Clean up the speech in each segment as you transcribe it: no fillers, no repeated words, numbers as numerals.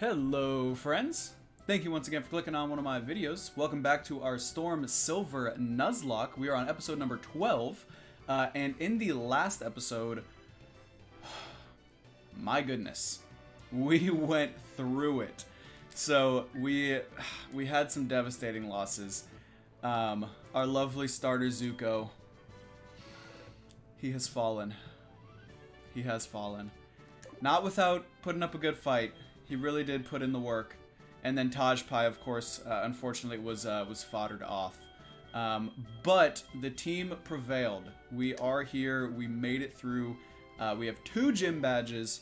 Hello friends! Thank you once again for clicking on one of my videos. Welcome back to our Storm Silver Nuzlocke. We are on episode number 12, and in the last episode, my goodness, we went through it. So we had some devastating losses. Our lovely starter Zuko, he has fallen. He has fallen. Not without putting up a good fight. He really did put in the work. And then Tajpai, of course, unfortunately was foddered off. But the team prevailed. We are here. We made it through. We have 2 gym badges.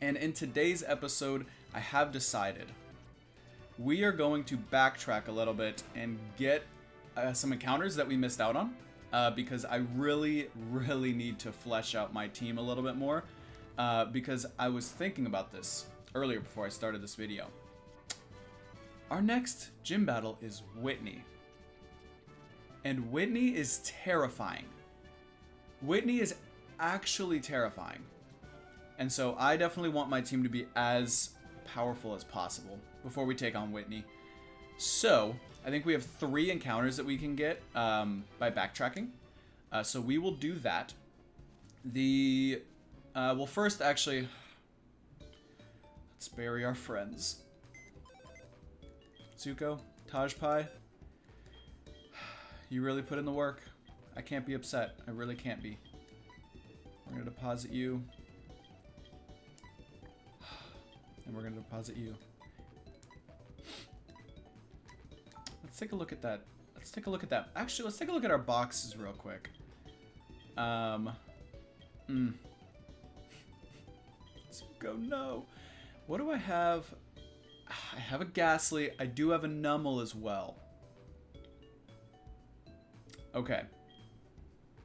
And in today's episode, I have decided we are going to backtrack a little bit and get some encounters that we missed out on. Because I really need to flesh out my team a little bit more. Because I was thinking about this earlier before I started this video. Our next gym battle is Whitney. And Whitney is terrifying. Whitney is actually terrifying. And so I definitely want my team to be as powerful as possible before we take on Whitney. So I think we have 3 encounters that we can get by backtracking. So we will do that. Well, first, actually, let's bury our friends. Zuko, Tajpai, you really put in the work. I can't be upset. I really can't be. We're going to deposit you. And we're going to deposit you. Let's take a look at that. Let's take a look at that. Actually, let's take a look at our boxes real quick. Zuko, no. What do I have? I have a Ghastly. I do have a Numel as well. Okay.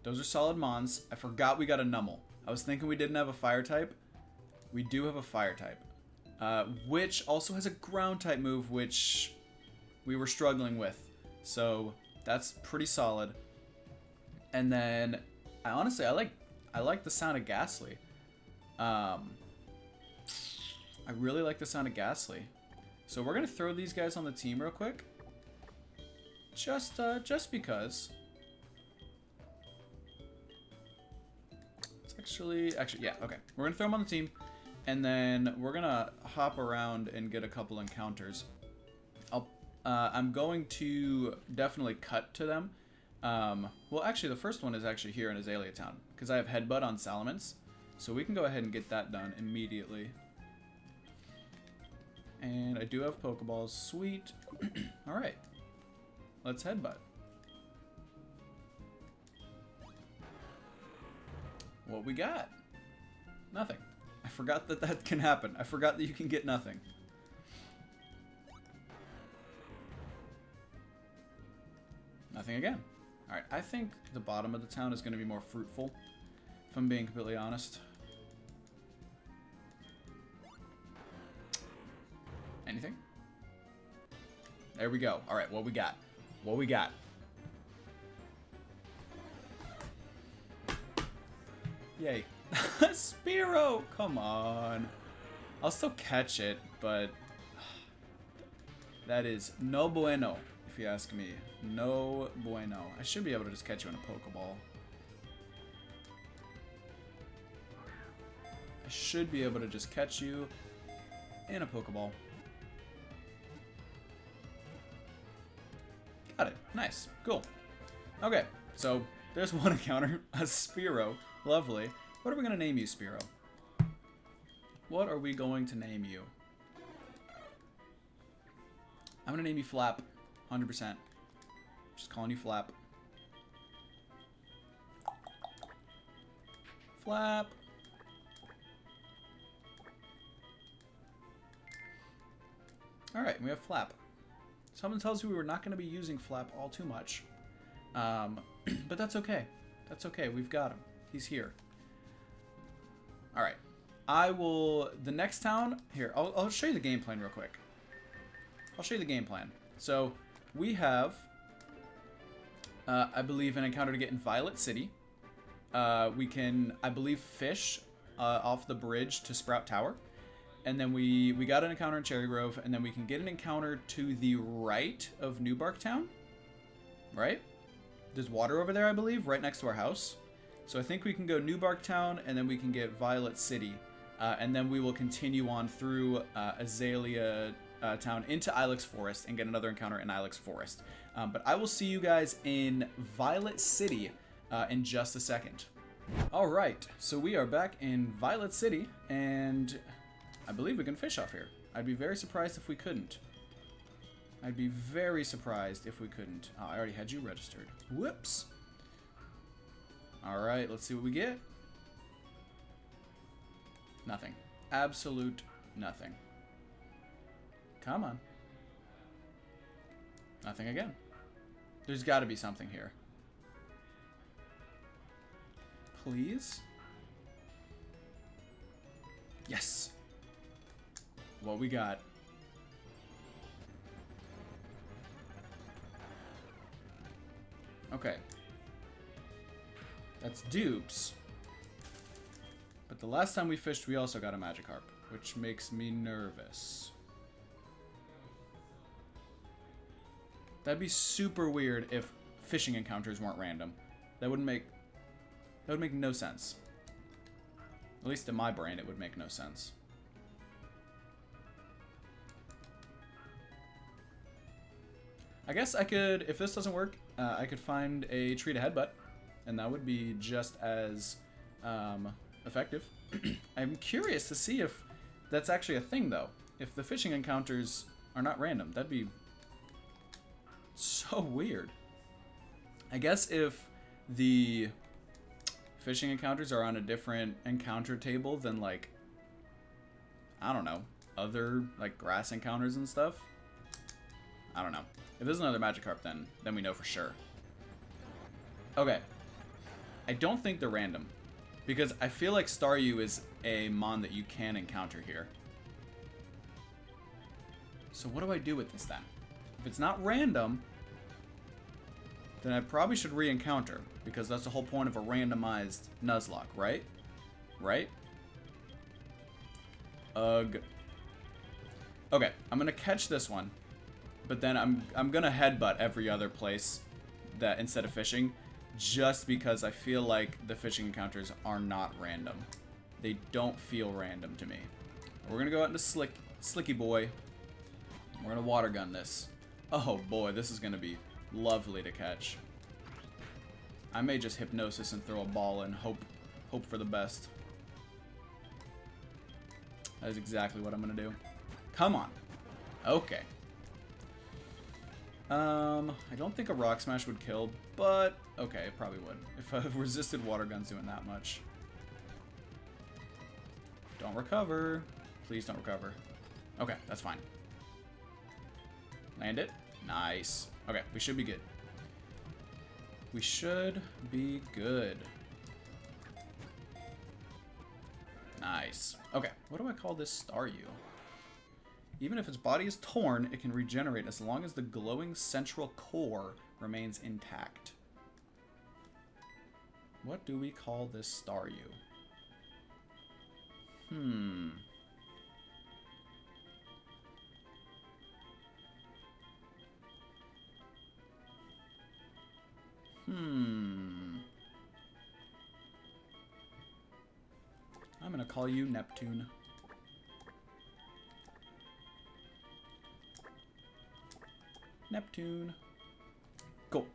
Those are solid Mons. I forgot we got a Numel. I was thinking we didn't have a Fire type. We do have a Fire type. Which also has a Ground type move, which we were struggling with. So that's pretty solid. And then, I like the sound of Ghastly. I really like the sound of Ghastly. So we're gonna throw these guys on the team real quick. Just because. It's actually, yeah, okay. We're gonna throw them on the team, and then we're gonna hop around and get a couple encounters. I'm going to definitely cut to them. Well, actually, the first one is actually here in Azalea Town, because I have Headbutt on Salamence. So we can go ahead and get that done immediately. And I do have Pokeballs. Sweet. Alright. Let's Headbutt. What we got? Nothing. I forgot that that can happen. I forgot that you can get nothing. Nothing again. Alright, I think the bottom of the town is going to be more fruitful, if I'm being completely honest. Anything? There we go. Alright, what we got? What we got? Yay. Spearow! Come on. I'll still catch it, but that is no bueno, if you ask me. No bueno. I should be able to just catch you in a Pokeball. I should be able to just catch you in a Pokeball. Got it. Nice. Cool. Okay, so there's one encounter. A Spearow. Lovely. What are we going to name you, Spearow? What are we going to name you? I'm going to name you Flap. 100%. Just calling you Flap. Flap. Alright, we have Flap. Someone tells me we were not going to be using Flap all too much. But that's okay. That's okay. We've got him. He's here. Alright. The next town, here, I'll show you the game plan real quick. I'll show you the game plan. So, we have, I believe, an encounter to get in Violet City. We can, I believe, fish off the bridge to Sprout Tower. and then we got an encounter in Cherry Grove, and then we can get an encounter to the right of New Bark Town, right? There's water over there, I believe, right next to our house. So I think we can go New Bark Town, and then we can get Violet City, and then we will continue on through Azalea Town into Ilex Forest and get another encounter in Ilex Forest. But I will see you guys in Violet City in just a second. All right, so we are back in Violet City, and I believe we can fish off here. I'd be very surprised if we couldn't. I'd be very surprised if we couldn't. Oh, I already had you registered. Whoops. All right, let's see what we get. Nothing. Absolute nothing. Come on. Nothing again. There's got to be something here. Please? Yes. What we got? Okay. That's dupes. But the last time we fished, we also got a Magikarp, which makes me nervous. That'd be super weird if fishing encounters weren't random. That would make no sense. At least in my brain, it would make no sense. I guess I could, if this doesn't work, I could find a tree to headbutt, and that would be just as effective. I'm curious to see if that's actually a thing, though. If the fishing encounters are not random, that'd be so weird. I guess if the fishing encounters are on a different encounter table than, like, I don't know, other, like, grass encounters and stuff. I don't know. If there's another Magikarp, then we know for sure. Okay. I don't think they're random, because I feel like Staryu is a mon that you can encounter here. So what do I do with this, then? If it's not random, then I probably should re-encounter, because that's the whole point of a randomized Nuzlocke, right? Right? Ugh. Okay, I'm gonna catch this one, but then I'm gonna headbutt every other place that instead of fishing, just because I feel like the fishing encounters are not random. They don't feel random to me. We're gonna go out into Slicky Boy. We're gonna water gun this. Oh boy, this is gonna be lovely to catch. I may just hypnosis and throw a ball and hope for the best. That is exactly what I'm gonna do. Come on. Okay. I don't think a rock smash would kill, but okay, it probably would. If a resisted water gun's doing that much. Don't recover. Please don't recover. Okay, that's fine. Land it. Nice. Okay, we should be good. We should be good. Nice. Okay, what do I call this Staryu? Even if its body is torn, it can regenerate as long as the glowing central core remains intact. What do we call this Staryu? I'm gonna call you Neptune. Neptune. Cool.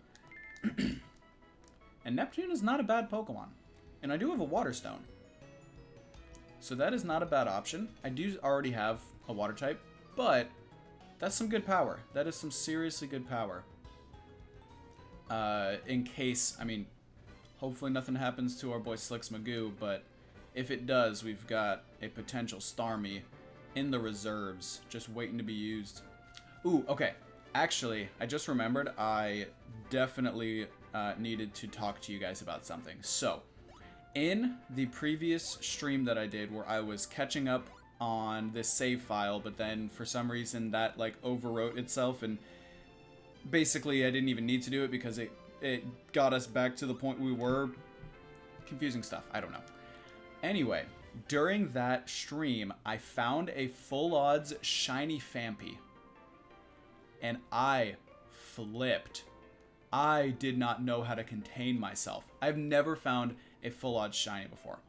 And Neptune is not a bad Pokemon. And I do have a Water Stone. So that is not a bad option. I do already have a Water type, but that's some good power. That is some seriously good power. In case, I mean, hopefully nothing happens to our boy Slicks Magoo, but if it does, we've got a potential Starmie in the reserves, just waiting to be used. Ooh, okay. Actually, I just remembered I definitely needed to talk to you guys about something. So, in the previous stream that I did where I was catching up on this save file, but then for some reason that like overwrote itself and basically I didn't even need to do it because it got us back to the point we were. Confusing stuff. I don't know. Anyway, During that stream, I found a full odds shiny Phanpy. And I flipped. I did not know how to contain myself. I've never found a full odds shiny before.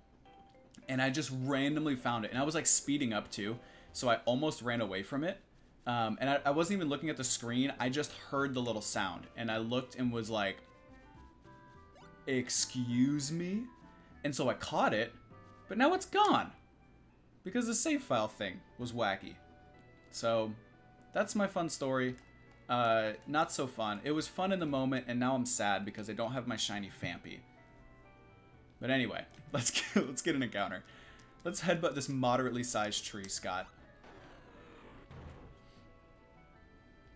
And I just randomly found it. And I was like speeding up too. So I almost ran away from it. And I wasn't even looking at the screen. I just heard the little sound. And I looked and was like, excuse me? And so I caught it. But now it's gone. Because the save file thing was wacky. So that's my fun story. Not so fun. It was fun in the moment, and now I'm sad because I don't have my shiny Phanpy. But anyway, let's get an encounter. Let's headbutt this moderately sized tree, Scott.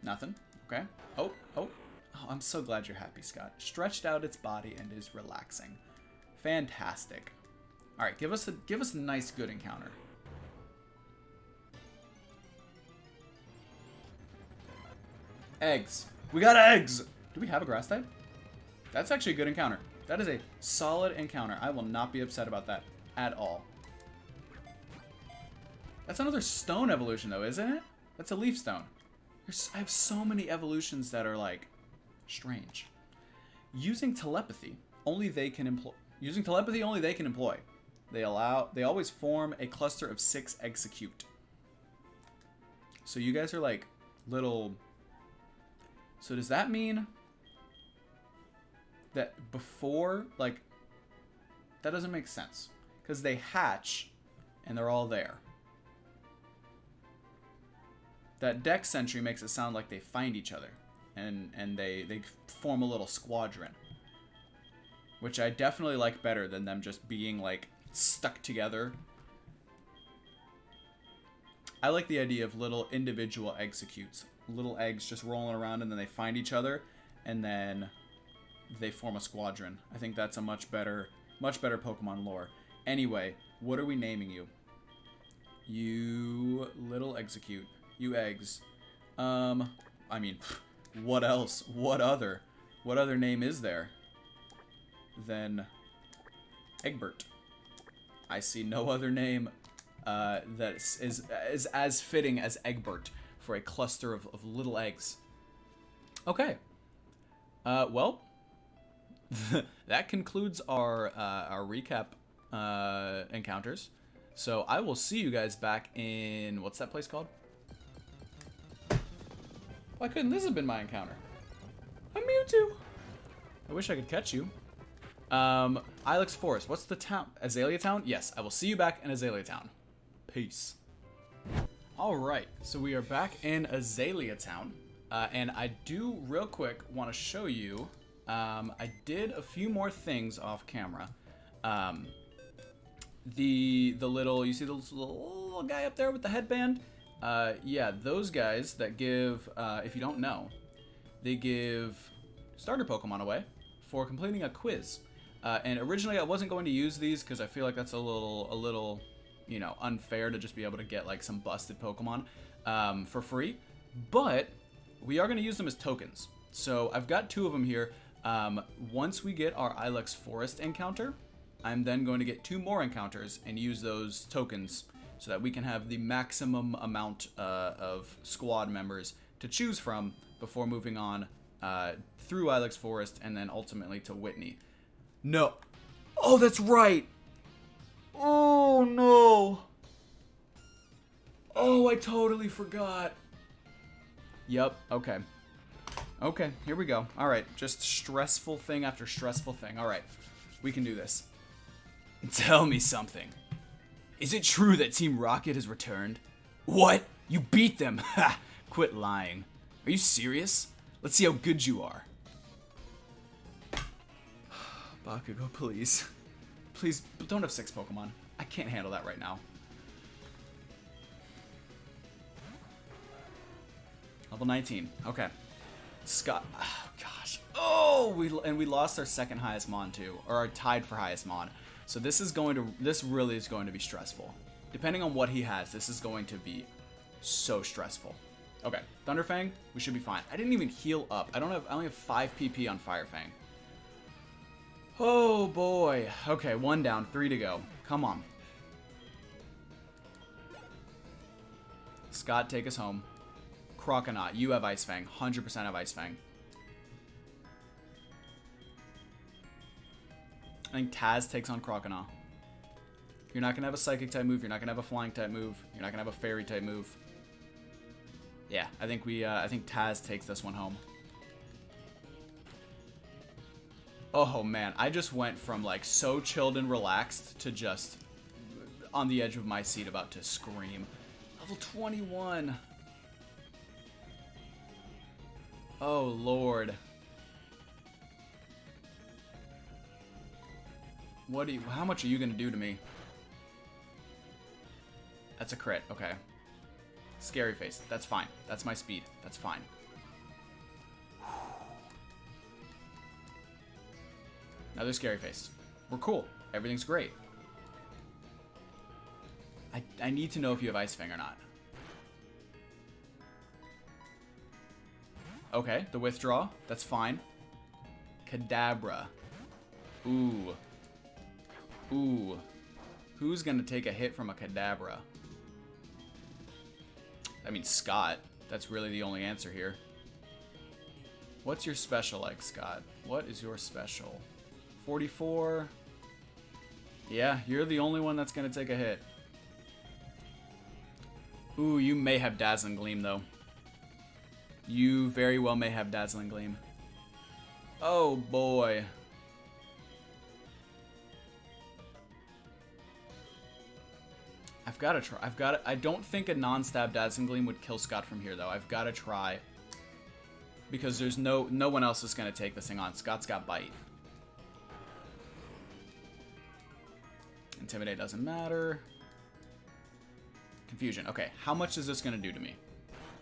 Nothing. Okay. Oh, I'm so glad you're happy, Scott. Stretched out its body and is relaxing. Fantastic. All right, give us a nice good encounter. Eggs. We got eggs! Do we have a grass type? That's actually a good encounter. That is a solid encounter. I will not be upset about that at all. That's another stone evolution though, isn't it? That's a leaf stone. I have so many evolutions that are like strange. Using telepathy, only they can employ. They always form a cluster of 6 execute. So you guys are like little. So does that mean that before, like, that doesn't make sense. Because they hatch and they're all there. That Dex Sentry makes it sound like they find each other. And they form a little squadron. Which I definitely like better than them just being, like, stuck together. I like the idea of little individual executes. Little eggs just rolling around and then they find each other. And then they form a squadron. I think that's a much better Pokemon lore. Anyway, what are we naming you? You little execute. You eggs. I mean, what else? What other name is there than Egbert? I see no other name that is as fitting as Egbert for a cluster of little eggs. Okay. Well, that concludes our recap encounters. So I will see you guys back in, what's that place called? Why couldn't this have been my encounter? A Mewtwo. I wish I could catch you. Ilex Forest. What's the town? Azalea Town? Yes, I will see you back in Azalea Town. Peace. Alright, so we are back in Azalea Town. And I do, real quick, want to show you, I did a few more things off camera. The little, you see the little guy up there with the headband? Yeah, those guys that give, if you don't know, they give starter Pokemon away for completing a quiz. And originally I wasn't going to use these because I feel like that's a little, you know, unfair to just be able to get like some busted Pokemon for free. But we are going to use them as tokens. So I've got 2 of them here. Once we get our Ilex Forest encounter, I'm then going to get 2 more encounters and use those tokens so that we can have the maximum amount of squad members to choose from before moving on through Ilex Forest and then ultimately to Whitney. No. Oh, that's right. Oh, no. Oh, I totally forgot. Yep, okay. Okay, here we go. All right, just stressful thing after stressful thing. All right, we can do this. Tell me something. Is it true that Team Rocket has returned? What? You beat them? Ha! Quit lying. Are you serious? Let's see how good you are. Bakugo, please. Please, don't have 6 Pokemon. I can't handle that right now. Level 19. Okay. Scott. Oh, gosh. Oh, we lost our second highest Mon too, or our tied for highest Mon. So this really is going to be stressful. Depending on what he has, this is going to be so stressful. Okay, Thunderfang, we should be fine. I didn't even heal up. I only have 5 PP on Firefang. Oh boy. Okay, 1 down, 3 to go. Come on. Scott, take us home. Croconaut, you have Ice Fang. 100% have Ice Fang. I think Taz takes on Croconaut. You're not going to have a Psychic type move. You're not going to have a Flying type move. You're not going to have a Fairy type move. Yeah, I think Taz takes this one home. Oh man, I just went from like so chilled and relaxed to just on the edge of my seat about to scream. Level 21. Oh Lord. How much are you gonna do to me? That's a crit, okay. Scary face, that's fine. That's my speed, that's fine. Another scary face. We're cool. Everything's great. I need to know if you have Ice Fang or not. Okay, the withdraw. That's fine. Kadabra. Ooh. Ooh. Who's gonna take a hit from a Kadabra? I mean, Scott. That's really the only answer here. What's your special like, Scott? What is your special? 44. Yeah, you're the only one that's going to take a hit. Ooh, you may have Dazzling Gleam, though. You very well may have Dazzling Gleam. Oh, boy. I've got to try. I don't think a non-stab Dazzling Gleam would kill Scott from here, though. I've got to try. Because there's no one else is going to take this thing on. Scott's got Bite. Intimidate doesn't matter. Confusion. Okay, how much is this going to do to me?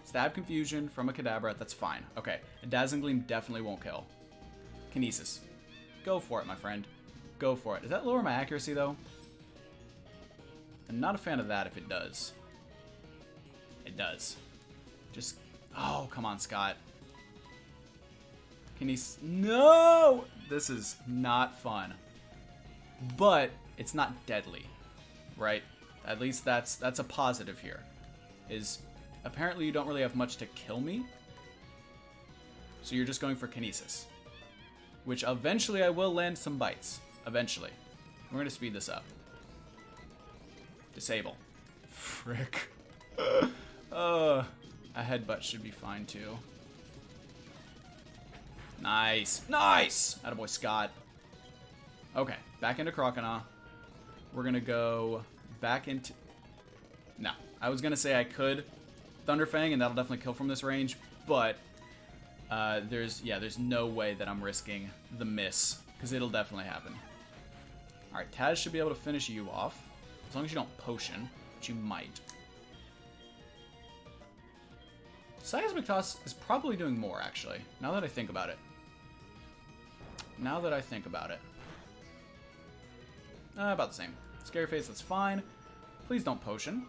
Stab Confusion from a Kadabra, that's fine. Okay, a Dazzling Gleam definitely won't kill. Kinesis. Go for it, my friend. Go for it. Does that lower my accuracy, though? I'm not a fan of that if it does. It does. Just... Oh, come on, Scott. Kinesis. No! This is not fun. But... it's not deadly, right? At least that's a positive here. Is apparently you don't really have much to kill me. So you're just going for Kinesis. Which eventually I will land some bites. Eventually. We're going to speed this up. Disable. Frick. A headbutt should be fine too. Nice. Nice! Attaboy Scott. Okay, back into Croconaut. We're going to go back into... No, I was going to say I could Thunderfang, and that'll definitely kill from this range, but there's no way that I'm risking the miss, because it'll definitely happen. Alright, Taz should be able to finish you off, as long as you don't potion, which you might. Seismic Toss is probably doing more, actually, now that I think about it. About the same. Scary Face, that's fine. Please don't potion.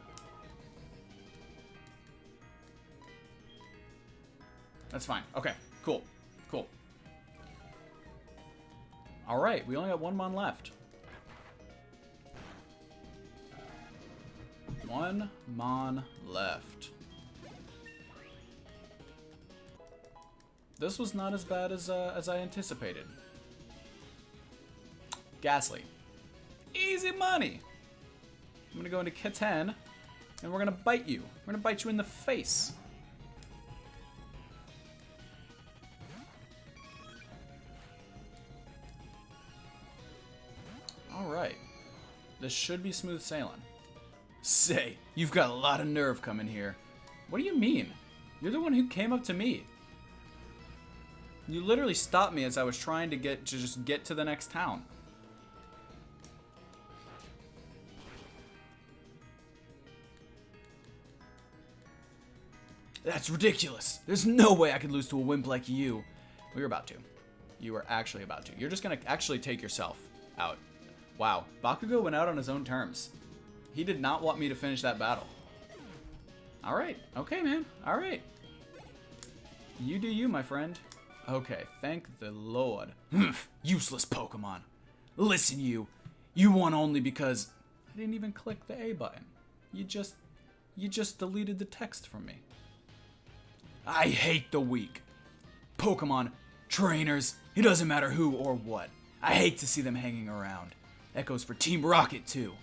That's fine. Okay, cool. Cool. Alright, we only got one mon left. One mon left. This was not as bad as I anticipated. Ghastly. Easy money. I'm gonna go into K10, and we're gonna bite you. We're gonna bite you in the face. Alright. This should be smooth sailing. Say, you've got a lot of nerve coming here. What do you mean? You're the one who came up to me. You literally stopped me as I was trying to just get to the next town. That's ridiculous. There's no way I could lose to a wimp like you. Well, you're about to. You are actually about to. You're just going to actually take yourself out. Wow. Bakugo went out on his own terms. He did not want me to finish that battle. Alright. Okay, man. Alright. You do you, my friend. Okay. Thank the Lord. Useless Pokemon. Listen, you. You won only because... I didn't even click the A button. You You just deleted the text from me. I hate the weak. Pokemon trainers, it doesn't matter who or what. I hate to see them hanging around. That goes for Team Rocket too.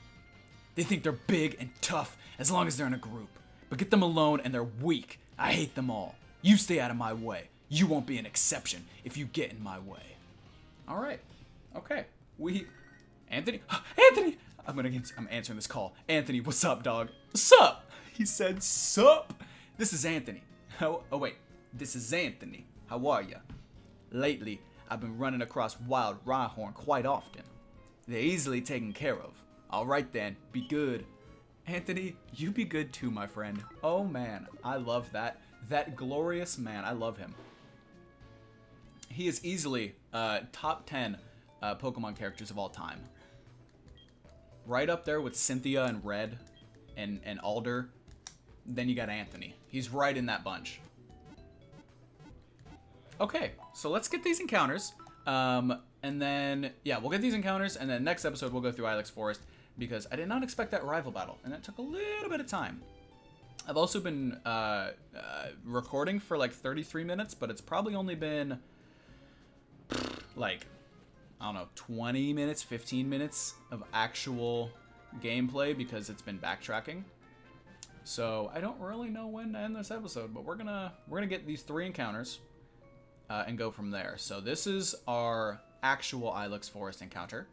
They think they're big and tough as long as they're in a group. But get them alone and they're weak. I hate them all. You stay out of my way. You won't be an exception if you get in my way. All right. Okay. Anthony? Anthony! I'm answering this call. Anthony, what's up, dog? Sup? He said sup. This is Anthony. Oh, wait. This is Anthony. How are ya? Lately, I've been running across wild Rhyhorn quite often. They're easily taken care of. All right then, be good. Anthony, you be good too, my friend. Oh man, I love that. That glorious man, I love him. He is easily top 10 Pokemon characters of all time. Right up there with Cynthia and Red and Alder. Then you got Anthony. He's right in that bunch. Okay, so let's get these encounters. And then, yeah, we'll get these encounters, and then next episode we'll go through Ilex Forest, because I did not expect that rival battle, and that took a little bit of time. I've also been recording for like 33 minutes, but it's probably only been like, I don't know, 20 minutes, 15 minutes of actual gameplay, because it's been backtracking. So I don't really know when to end this episode, but we're gonna get these 3 encounters and go from there. So this is our actual Ilex Forest encounter.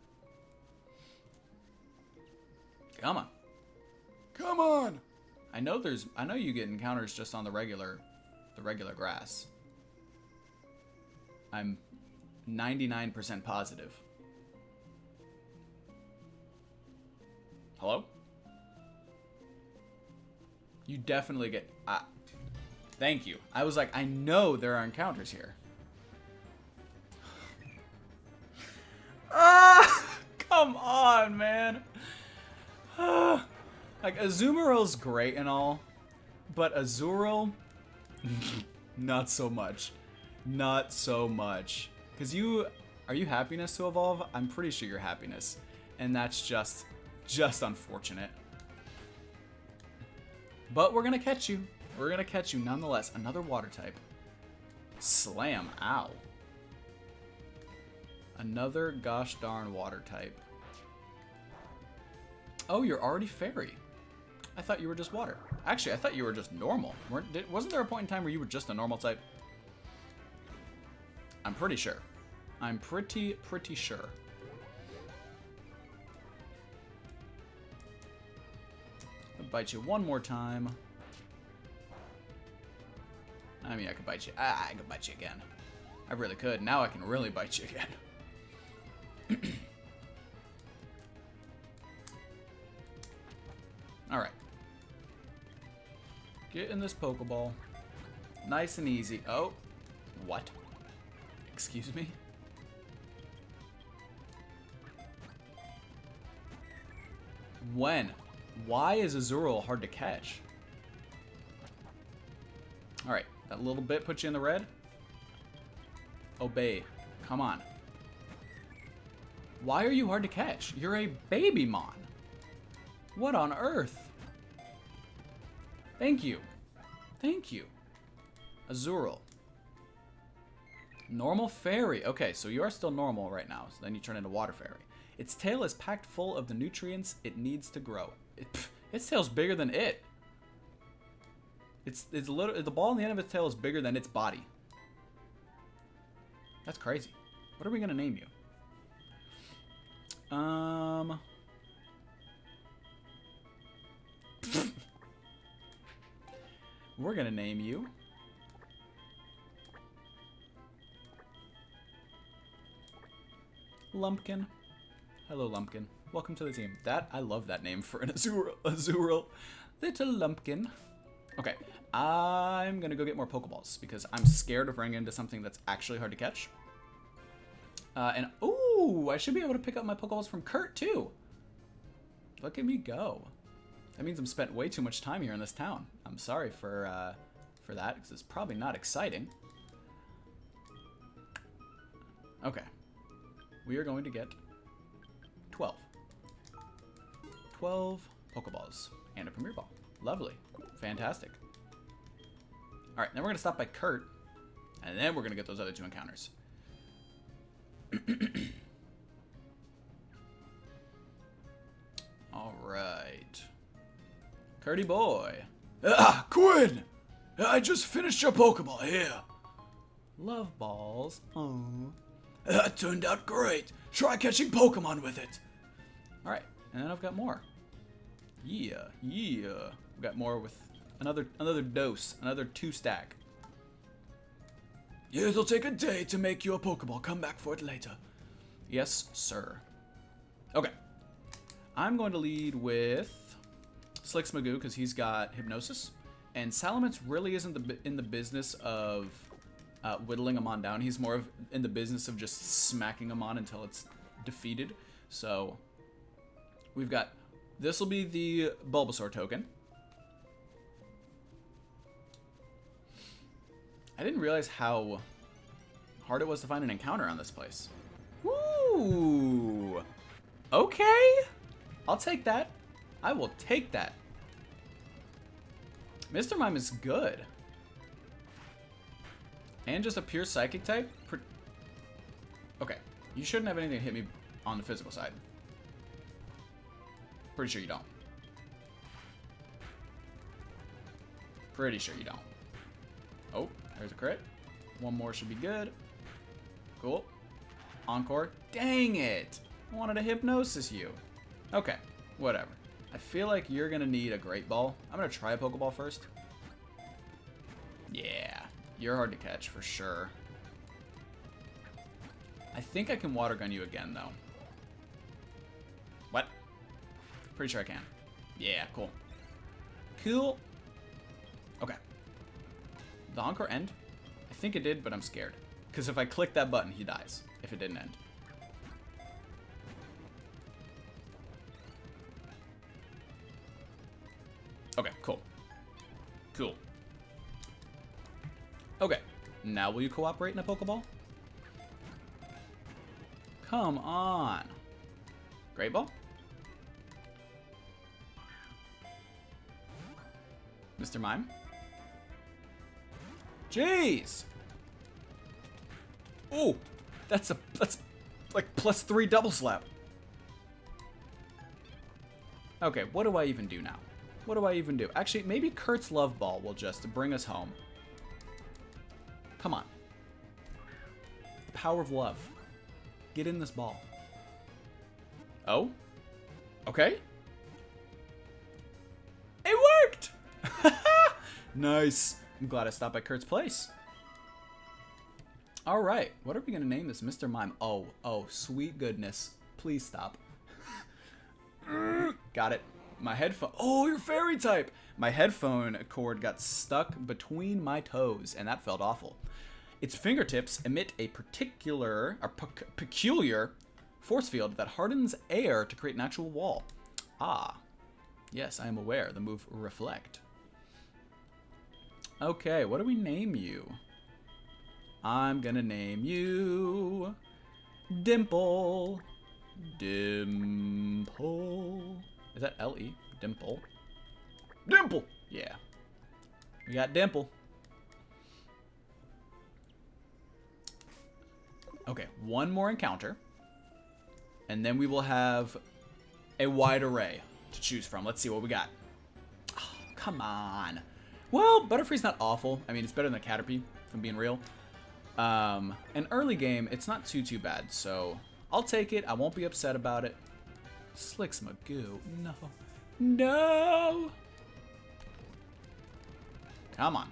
Come on. Come on. I know you get encounters just on the regular grass. I'm 99% positive. Hello? You definitely get... thank you. I was like, I know there are encounters here. Come on, man. Like, Azumarill's great and all, but Azurill, not so much. Not so much. Because are you Happiness to evolve? I'm pretty sure you're Happiness. And that's just unfortunate. But we're going to catch you. We're going to catch you nonetheless. Another water type. Slam. Ow. Another gosh darn water type. Oh, you're already fairy. I thought you were just water. Actually, I thought you were just normal. Wasn't there a point in time where you were just a normal type? I'm pretty sure. I'm pretty sure. I'll bite you one more time. I mean, I could bite you. I could bite you again. I really could. Now I can really bite you again. Alright. Get in this Pokeball. Nice and easy. Oh. What? Excuse me? When? Why is Azurill hard to catch? Alright. That little bit puts you in the red? Obey. Come on. Why are you hard to catch? You're a baby mon. What on earth? Thank you. Thank you. Azurill. Normal fairy. Okay, so you are still normal right now. So then you turn into water fairy. Its tail is packed full of the nutrients it needs to grow. Its tail's bigger than it. It's the ball on the end of its tail is bigger than its body. That's crazy. What are we gonna name you? We're gonna name you Lumpkin. Hello, Lumpkin. Welcome to the team. I love that name for an Azurill. Little Lumpkin. Okay, I'm gonna go get more Pokeballs because I'm scared of running into something that's actually hard to catch. And ooh, I should be able to pick up my Pokeballs from Kurt too. Look at me go. That means I'm spent way too much time here in this town. I'm sorry for that, because it's probably not exciting. Okay. We are going to get 12. 12 Pokeballs and a Premier Ball. Lovely. Fantastic. Alright, then we're going to stop by Kurt. And then we're going to get those other 2 encounters. Alright. Curdy boy. Ah, Quinn! I just finished your Pokeball here. Love balls. Oh. That turned out great. Try catching Pokemon with it. Alright, and then I've got more. Yeah. We've got more with another dose, another 2-stack. It'll take a day to make you a Pokeball. Come back for it later. Yes, sir. Okay. I'm going to lead with Slicksmagoo because he's got Hypnosis. And Salamence really isn't in the business of whittling him on down. He's more in the business of just smacking him on until it's defeated. So we've got, this will be the Bulbasaur token. I didn't realize how hard it was to find an encounter on this place. Ooh. Okay. I'll take that. I will take that. Mr. Mime is good. And just a pure psychic type? Okay. You shouldn't have anything hit me on the physical side. Pretty sure you don't. Pretty sure you don't. Oh, there's a crit. One more should be good. Cool. Encore. Dang it! I wanted to hypnosis you. Okay, whatever. I feel like you're gonna need a Great Ball. I'm gonna try a Pokeball first. Yeah, you're hard to catch for sure. I think I can Water Gun you again though. What? Pretty sure I can. Yeah, cool. Cool. Okay. The Encore end? I think it did, but I'm scared. Because if I click that button, he dies. If it didn't end. Okay, cool. Cool. Okay. Now will you cooperate in a Pokeball? Come on. Great Ball? Mr. Mime? Jeez! Oh, that's like +3 double slap. Okay, what do I even do now? What do I even do? Actually, maybe Kurt's Love Ball will just bring us home. Come on. The power of love. Get in this ball. Oh? Okay. It worked! Nice. I'm glad I stopped at Kurt's place. All right, what are we gonna name this? Mr. Mime. Oh, sweet goodness. Please stop. Got it. My headphone. Oh, you're fairy type. My headphone cord got stuck between my toes, and that felt awful. Its fingertips emit a peculiar force field that hardens air to create an actual wall. Ah, yes, I am aware. The move Reflect. Okay, what do we name you? I'm gonna name you Dimple. Dimple. Is that L-E? Dimple. Dimple! Yeah. We got Dimple. Okay, one more encounter. And then we will have a wide array to choose from. Let's see what we got. Oh, come on. Well, Butterfree's not awful. I mean, it's better than a Caterpie, if I'm being real. An early game, it's not too bad, so I'll take it. I won't be upset about it. Slicksmagoo. No. No! Come on.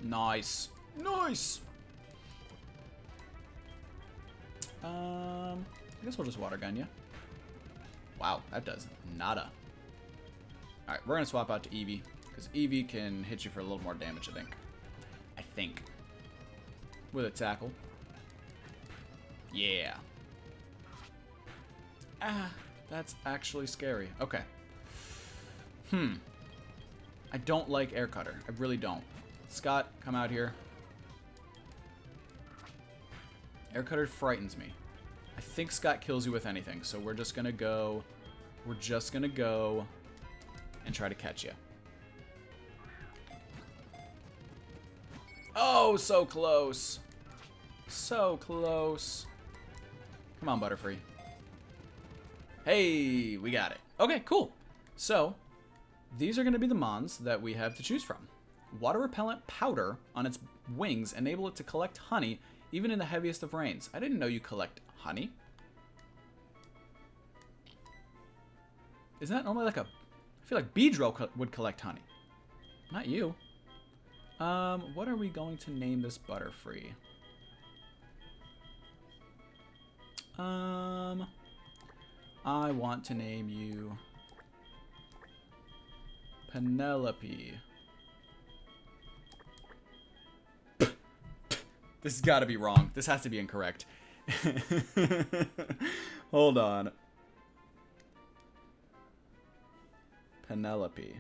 Nice. Nice! I guess we'll just Water Gun you. Wow, that does nada. Alright, we're gonna swap out to Eevee, because Eevee can hit you for a little more damage, I think. With a tackle. Yeah. Ah, that's actually scary. Okay. I don't like Air Cutter. I really don't. Scott, come out here. Air Cutter frightens me. I think Scott kills you with anything, so we're just gonna go and try to catch you. Oh, so close. So close. Come on, Butterfree. Hey, we got it. Okay, cool. So, these are going to be the mons that we have to choose from. Water repellent powder on its wings enable it to collect honey even in the heaviest of rains. I didn't know you collect honey. Isn't that normally like a... I feel like Beedrill would collect honey. Not you. What are we going to name this Butterfree? I want to name you Penelope. This has got to be wrong. This has to be incorrect. Hold on. Penelope.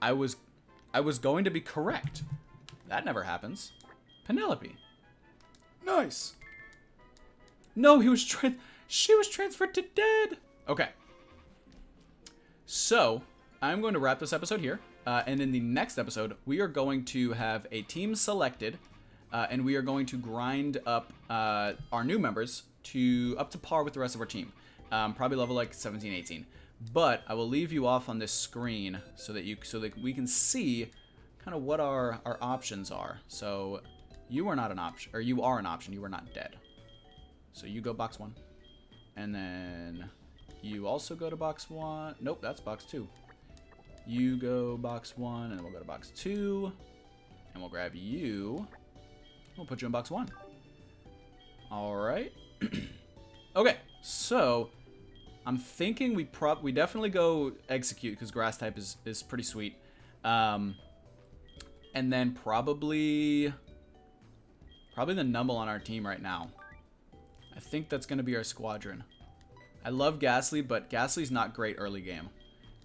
I was going to be correct. That never happens. Penelope. Nice. No, she was transferred to dead. Okay. So, I'm going to wrap this episode here. And in the next episode, we are going to have a team selected. And we are going to grind up our new members up to par with the rest of our team. Probably level like 17, 18. But I will leave you off on this screen so that we can see kind of what our options are. So you are not an option, or you are an option. You are not dead. So you go box 1. And then you also go to box 1. Nope, that's box 2. You go box 1, and then we'll go to box 2. And we'll grab you. We'll put you in box 1. All right. Okay, so I'm thinking we definitely go execute because grass type is pretty sweet. And then probably the Numble on our team right now. I think that's going to be our Squadron. I love Ghastly, but Ghastly's not great early game.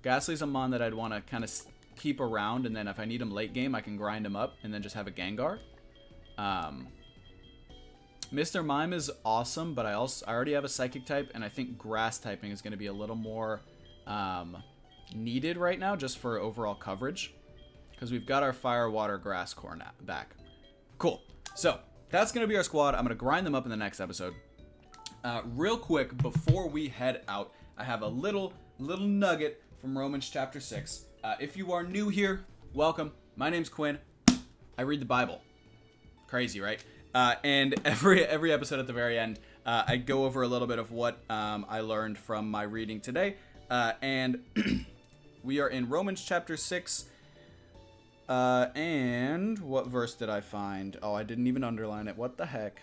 Ghastly's a mon that I'd want to kind of keep around, and then if I need him late game, I can grind him up and then just have a Gengar. Mr. Mime is awesome, but I already have a Psychic type, and I think Grass typing is going to be a little more needed right now just for overall coverage. Because we've got our Fire, Water, Grass core back. Cool. So, that's going to be our squad. I'm going to grind them up in the next episode. Real quick, before we head out, I have a little nugget from Romans chapter 6. If you are new here, welcome. My name's Quinn. I read the Bible. Crazy, right? And every episode at the very end, I go over a little bit of what I learned from my reading today. And we are in Romans chapter 6. And what verse did I find? Oh, I didn't even underline it. What the heck?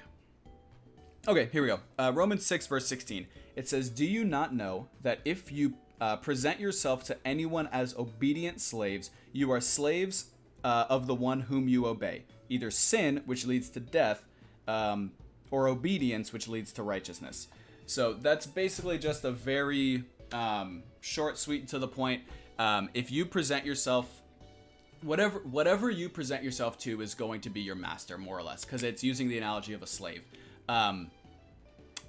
Okay, here we go. Romans 6, verse 16. It says, "Do you not know that if you present yourself to anyone as obedient slaves, you are slaves of the one whom you obey? Either sin, which leads to death, or obedience, which leads to righteousness." So that's basically just a very short, sweet, and to the point. If you present yourself, whatever you present yourself to is going to be your master, more or less, because it's using the analogy of a slave.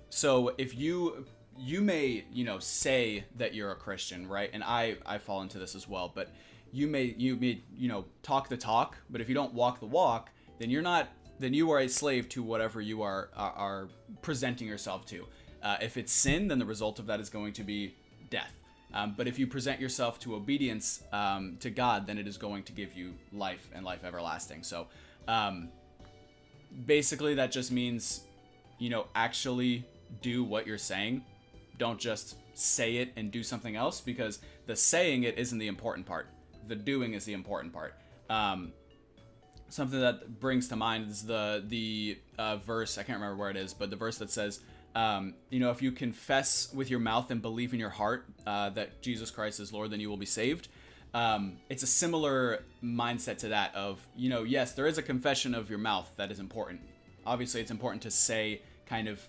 So if you may, say that you're a Christian, right? And I fall into this as well, but you may, talk the talk, but if you don't walk the walk, then you are a slave to whatever you are presenting yourself to. If it's sin, then the result of that is going to be death. But if you present yourself to obedience to God, then it is going to give you life and life everlasting. So basically that just means, actually do what you're saying. Don't just say it and do something else, because the saying it isn't the important part. The doing is the important part. Something that brings to mind is the verse, I can't remember where it is, but the verse that says, if you confess with your mouth and believe in your heart that Jesus Christ is Lord, then you will be saved. It's a similar mindset to that of, yes, there is a confession of your mouth that is important. Obviously, it's important to say kind of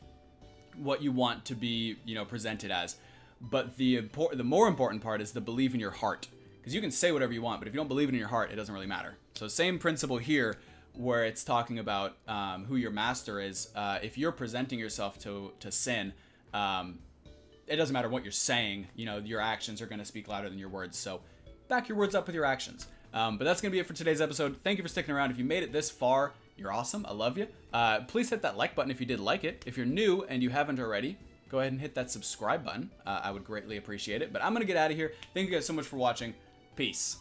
what you want to be, presented as. But the more important part is the believe in your heart. Because you can say whatever you want, but if you don't believe it in your heart, it doesn't really matter. So same principle here where it's talking about who your master is. If you're presenting yourself to Sin, it doesn't matter what you're saying. You know, your actions are going to speak louder than your words. So back your words up with your actions. But that's going to be it for today's episode. Thank you for sticking around. If you made it this far, you're awesome. I love you. Please hit that like button if you did like it. If you're new and you haven't already, go ahead and hit that subscribe button. I would greatly appreciate it. But I'm going to get out of here. Thank you guys so much for watching. Peace.